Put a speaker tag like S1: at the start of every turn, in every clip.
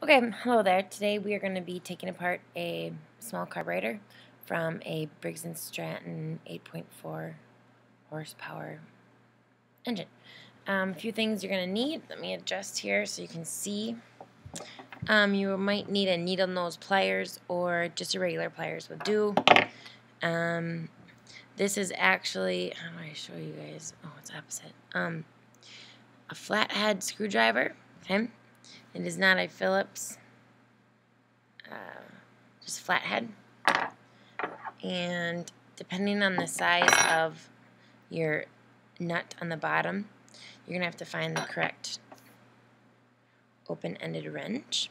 S1: Okay, hello there. Today we are going to be taking apart a small carburetor from a Briggs & Stratton 8.4 horsepower engine. A few things you're going to need. Let me adjust here so you can see. You might need a needle nose pliers or just a regular pliers will do. This is actually, how do I show you guys? Oh, it's opposite. A flathead screwdriver. Okay, it is not a Phillips. Just flathead. And depending on the size of your nut on the bottom, you're going to have to find the correct open-ended wrench.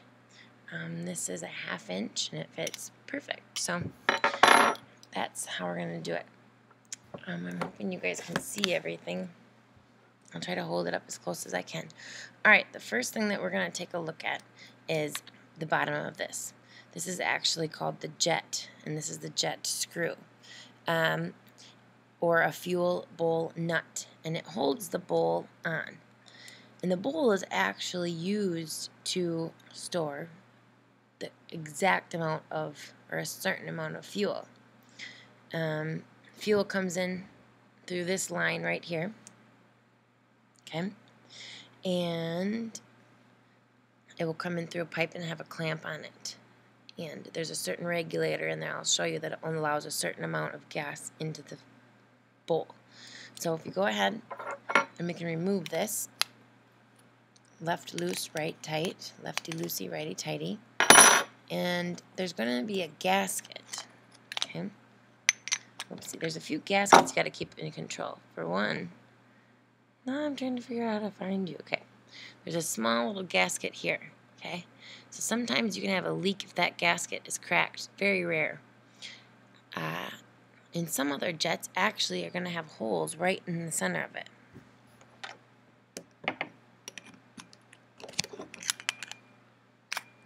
S1: This is a 1/2 inch and it fits perfect. So that's how we're going to do it. I'm hoping you guys can see everything. I'll try to hold it up as close as I can. Alright, the first thing that we're going to take a look at is the bottom of this. This is actually called the jet, and this is the jet screw, or a fuel bowl nut, and it holds the bowl on. And the bowl is actually used to store the exact amount of, or a certain amount of fuel. Fuel comes in through this line right here, okay, and it will come in through a pipe and have a clamp on it. And there's a certain regulator in there. I'll show you that it only allows a certain amount of gas into the bowl. So if you go ahead and we can remove this, left loose, right tight, lefty loosey, righty tighty, and there's going to be a gasket. Okay. Oopsie, there's a few gaskets you got to keep in control. For one, now I'm trying to figure out how to find you. Okay. There's a small little gasket here. Okay. So sometimes you can have a leak if that gasket is cracked. Very rare. And some other jets actually are going to have holes right in the center of it.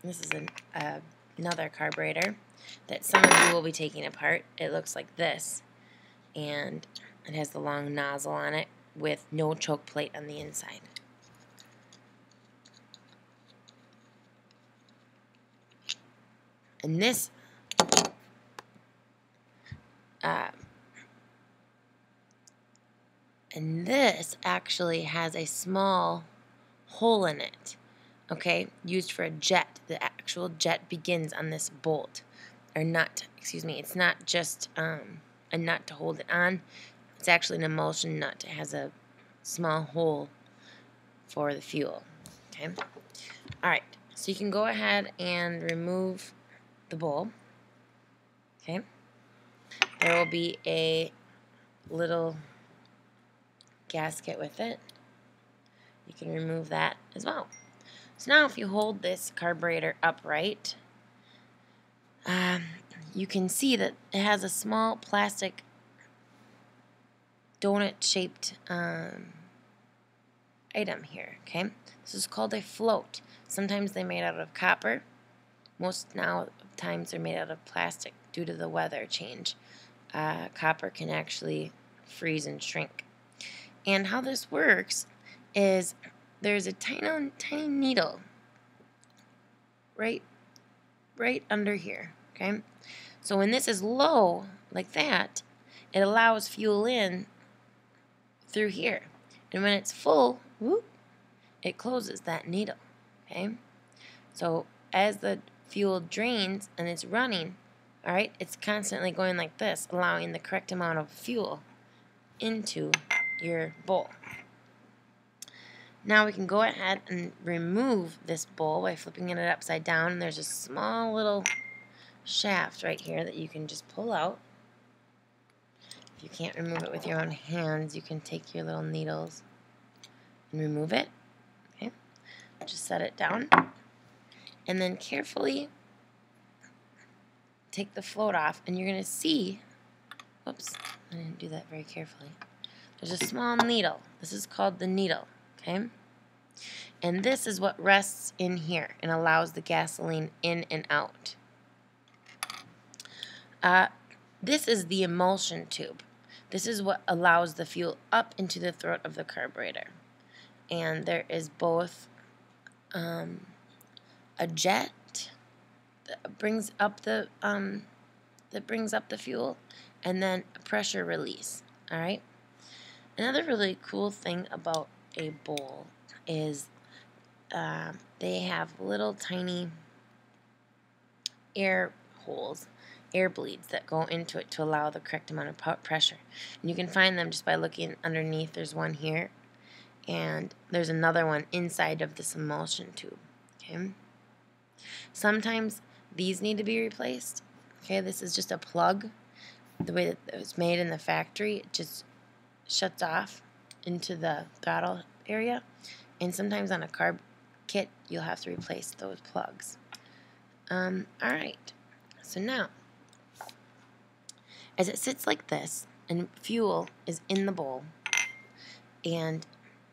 S1: This is another carburetor that some of you will be taking apart. It looks like this, and it has the long nozzle on it with no choke plate on the inside. And this actually has a small hole in it, okay, used for a jet. The actual jet begins on this bolt, or nut, excuse me. It's not just a nut to hold it on. It's actually an emulsion nut. It has a small hole for the fuel, okay. Alright, so you can go ahead and remove the bowl, okay. There will be a little gasket with it. You can remove that as well. So now if you hold this carburetor upright, you can see that it has a small plastic donut-shaped item here, okay? This is called a float. Sometimes they're made out of copper. Most times they're made out of plastic due to the weather change. Copper can actually freeze and shrink. And how this works is there's a tiny needle right under here, okay? So when this is low, like that, it allows fuel in through here. And when it's full, whoop, it closes that needle, okay? So as the fuel drains and it's running, all right, it's constantly going like this, allowing the correct amount of fuel into your bowl. Now we can go ahead and remove this bowl by flipping it upside down. And there's a small little shaft right here that you can just pull out. If you can't remove it with your own hands, you can take your little needles and remove it. Okay, just set it down, and then carefully take the float off, and you're going to see, oops, I didn't do that very carefully. There's a small needle. This is called the needle, okay? And this is what rests in here and allows the gasoline in and out. This is the emulsion tube. This is what allows the fuel up into the throat of the carburetor. And there is both a jet that brings up the fuel, and then a pressure release. All right. Another really cool thing about a bowl is they have little tiny air holes, air bleeds that go into it to allow the correct amount of pressure. And you can find them just by looking underneath. There's one here, and there's another one inside of this emulsion tube. Okay. Sometimes these need to be replaced. Okay, this is just a plug. The way that it was made in the factory, it just shuts off into the throttle area. And sometimes on a carb kit, you'll have to replace those plugs. Alright, so now, as it sits like this, and fuel is in the bowl, and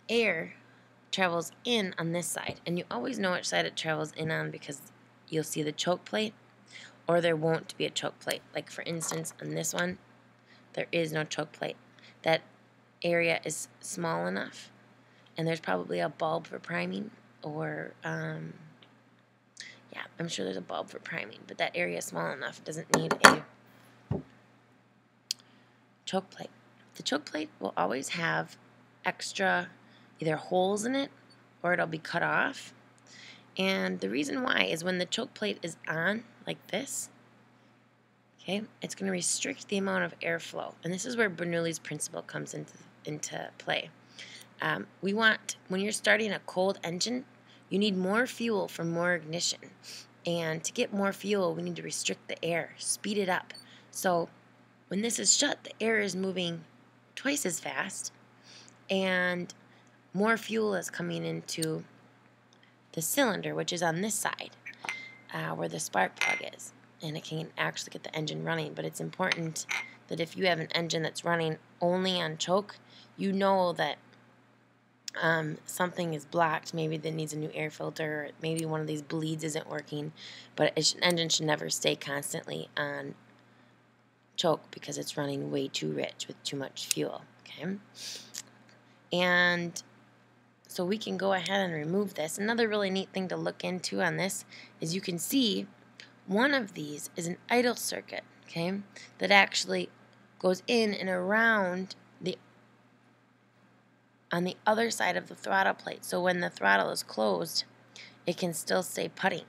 S1: air travels in on this side, and you always know which side it travels in on because you'll see the choke plate, or there won't be a choke plate. Like for instance, on this one, there is no choke plate. That area is small enough, and there's probably a bulb for priming, or yeah, I'm sure there's a bulb for priming, but that area is small enough. It doesn't need a choke plate. The choke plate will always have extra either holes in it, or it'll be cut off. And the reason why is when the choke plate is on, like this, okay, it's going to restrict the amount of airflow. And this is where Bernoulli's principle comes into play. We want, when you're starting a cold engine, you need more fuel for more ignition. And to get more fuel, we need to restrict the air, speed it up. So when this is shut, the air is moving twice as fast, and more fuel is coming into the cylinder, which is on this side, where the spark plug is. And it can actually get the engine running. But it's important that if you have an engine that's running only on choke, you know that something is blocked. Maybe that needs a new air filter, or maybe one of these bleeds isn't working. But an engine should never stay constantly on choke because it's running way too rich with too much fuel. Okay, and so we can go ahead and remove this. Another really neat thing to look into on this is you can see one of these is an idle circuit, okay, that actually goes in and around on the other side of the throttle plate. So when the throttle is closed, it can still stay putting.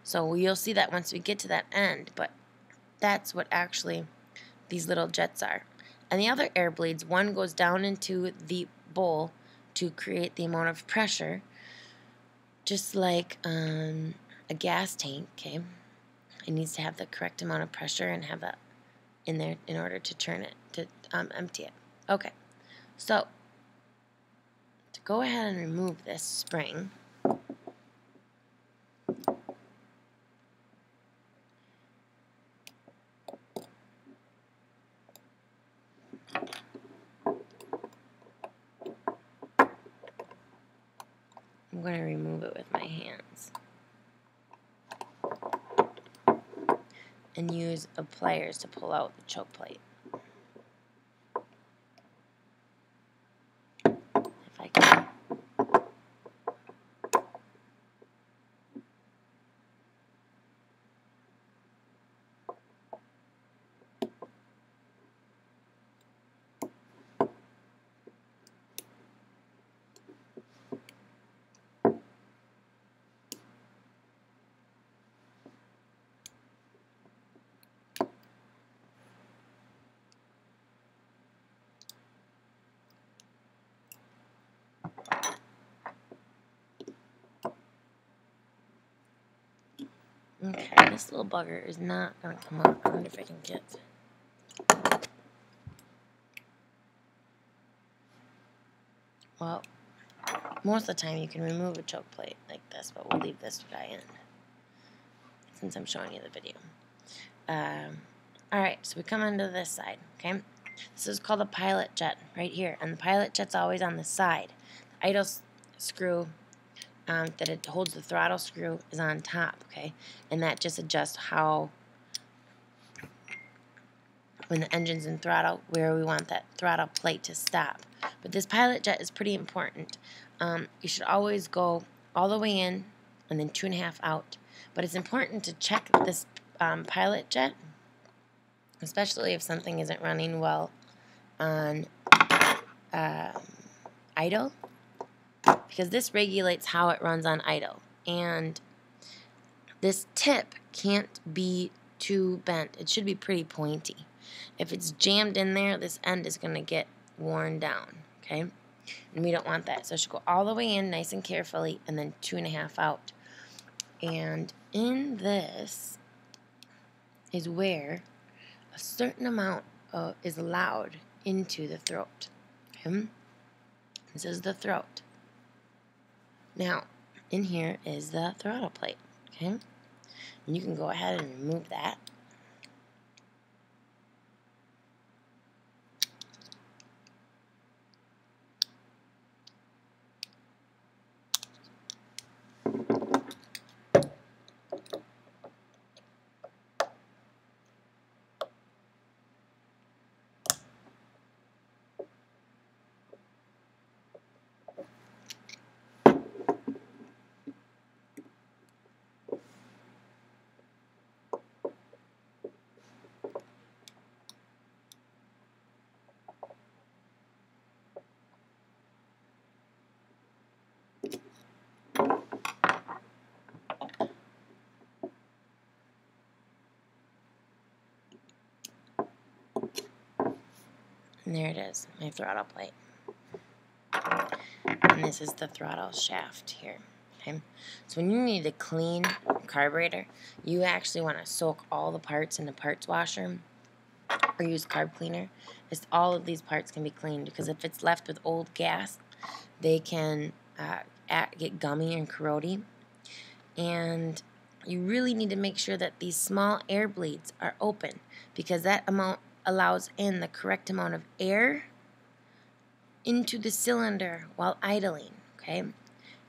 S1: So you'll see that once we get to that end, but that's what actually these little jets are. And the other air bleeds, one goes down into the bowl to create the amount of pressure, just like a gas tank, okay? It needs to have the correct amount of pressure and have that in there in order to turn it, to empty it. Okay, so to go ahead and remove this spring, I'm going to remove it with my hands and use pliers to pull out the choke plate. If I can. Okay, this little bugger is not going to come out. I wonder if I can get it. Well, most of the time you can remove a choke plate like this, but we'll leave this guy in since I'm showing you the video. Alright, so we come into this side, okay? This is called a pilot jet right here, and the pilot jet's always on the side. The idle screw that it holds the throttle screw is on top, okay? And that just adjusts how, when the engine's in throttle, where we want that throttle plate to stop. But this pilot jet is pretty important. You should always go all the way in and then 2.5 out. But it's important to check this pilot jet, especially if something isn't running well on idle, because this regulates how it runs on idle. And this tip can't be too bent. It should be pretty pointy. If it's jammed in there, this end is going to get worn down, okay? And we don't want that. So it should go all the way in nice and carefully, and then 2.5 out. And in this is where a certain amount is allowed into the throat. Okay? This is the throat. Now, in here is the throttle plate. Okay? And you can go ahead and remove that. And there it is, my throttle plate. And this is the throttle shaft here. Okay? So when you need to clean a carburetor, you actually want to soak all the parts in the parts washer or use carb cleaner. Just all of these parts can be cleaned, because if it's left with old gas, they can get gummy and corrody. And you really need to make sure that these small air bleeds are open, because that amount allows in the correct amount of air into the cylinder while idling, okay?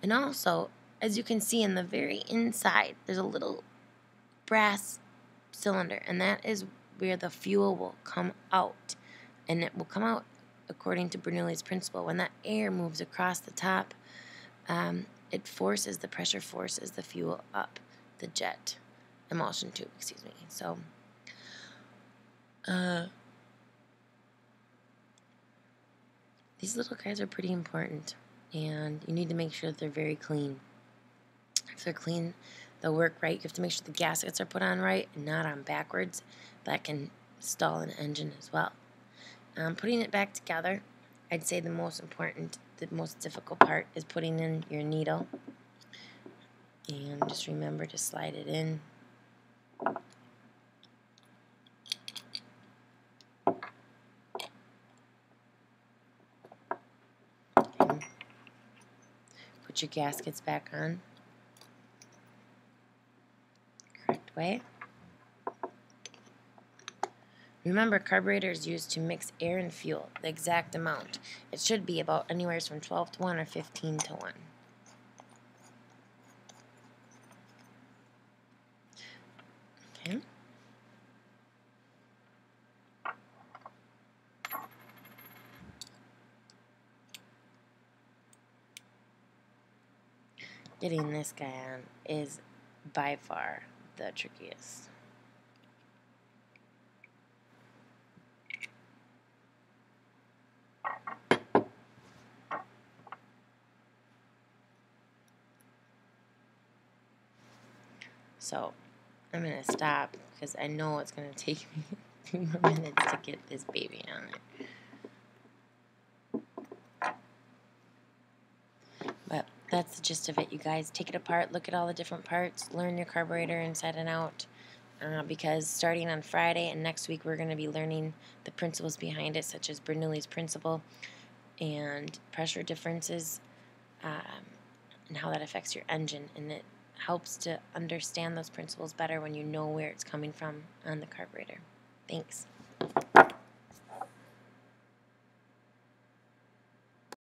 S1: And also, as you can see in the very inside, there's a little brass cylinder, and that is where the fuel will come out. And it will come out according to Bernoulli's principle. When that air moves across the top, it forces, the pressure forces the fuel up the jet, emulsion tube, excuse me. So, these little guys are pretty important, and you need to make sure that they're very clean. If they're clean, they'll work right. You have to make sure the gaskets are put on right and not on backwards. That can stall an engine as well. Putting it back together, I'd say the most important, the most difficult part is putting in your needle. And just remember to slide it in. Okay. Put your gaskets back on. Correct way. Remember, carburetor is used to mix air and fuel, the exact amount. It should be about anywhere from 12 to 1 or 15 to 1. Okay. Getting this guy on is by far the trickiest. So I'm going to stop because I know it's going to take me 2 more minutes to get this baby on it. But that's the gist of it, you guys. Take it apart, look at all the different parts, learn your carburetor inside and out. Because starting on Friday and next week we're going to be learning the principles behind it, such as Bernoulli's principle and pressure differences, and how that affects your engine. And it helps to understand those principles better when you know where it's coming from on the carburetor. Thanks.